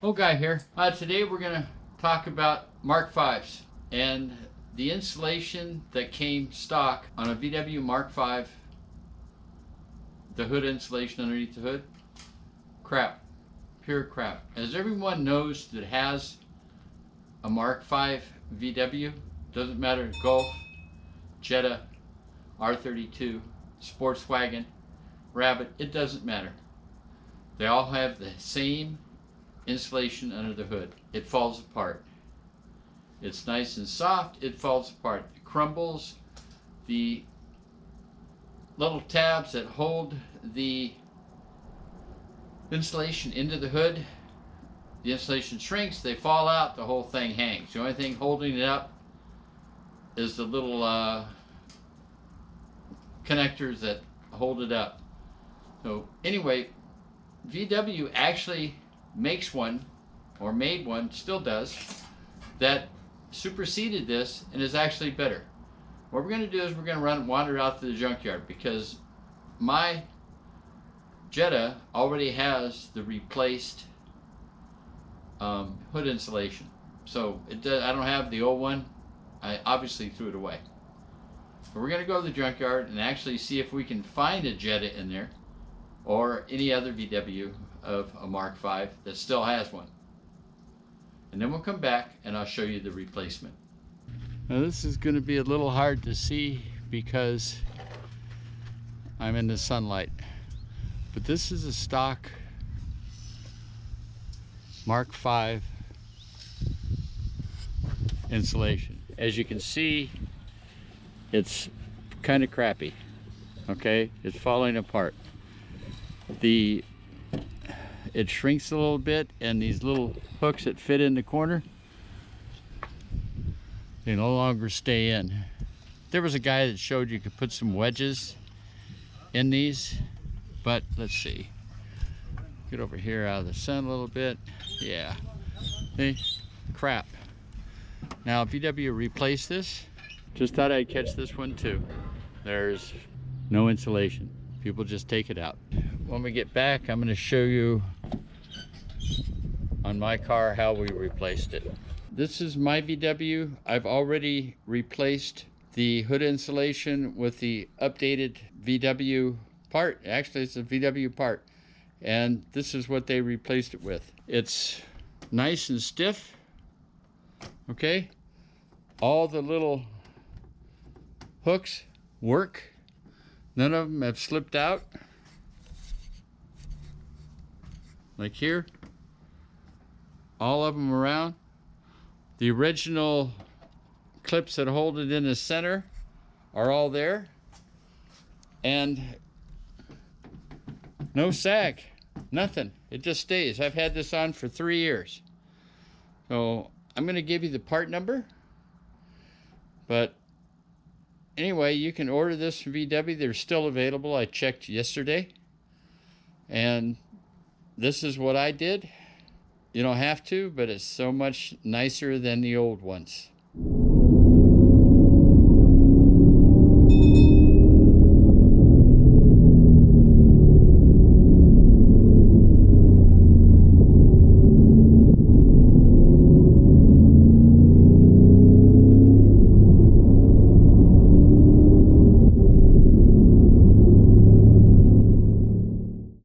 Oh, Guy here. Today we're going to talk about Mark Fives and the insulation that came stock on a VW Mark V, the hood insulation underneath the hood. Crap. Pure crap. As everyone knows that has a Mark V VW, doesn't matter, Golf, Jetta, R32, Sportswagen, Rabbit, it doesn't matter. They all have the same insulation under the hood. It falls apart. It's nice and soft, it falls apart. It crumbles. The little tabs that hold the insulation into the hood, the insulation shrinks, they fall out, the whole thing hangs. The only thing holding it up is the little connectors that hold it up. So anyway, VW actually makes one, or made one, still does, that superseded this and is actually better. What we're going to do is we're going to wander out to the junkyard because my Jetta already has the replaced hood insulation. So I don't have the old one. I obviously threw it away. But we're going to go to the junkyard and actually see if we can find a Jetta in there or any other VW of a Mark V that still has one. And then we'll come back and I'll show you the replacement. Now this is going to be a little hard to see because I'm in the sunlight. But this is a stock Mark V insulation. As you can see, it's kind of crappy. Okay, it's falling apart. It shrinks a little bit, and these little hooks that fit in the corner, they no longer stay in. There was a guy that showed you could put some wedges in these, but let's see. Get over here out of the sun a little bit. Yeah. Hey, crap. Now VW replaced this. Just thought I'd catch this one too. There's no insulation. People just take it out. When we get back, I'm going to show you on my car how we replaced it. This is my VW. I've already replaced the hood insulation with the updated VW part. Actually, it's a VW part. And this is what they replaced it with. It's nice and stiff. Okay? All the little hooks work. None of them have slipped out. Like here. All of them around. The original clips that hold it in the center are all there. And no sag. Nothing. It just stays. I've had this on for 3 years. So I'm going to give you the part number. But anyway, you can order this from VW. They're still available. I checked yesterday. And this is what I did. You don't have to, but it's so much nicer than the old ones.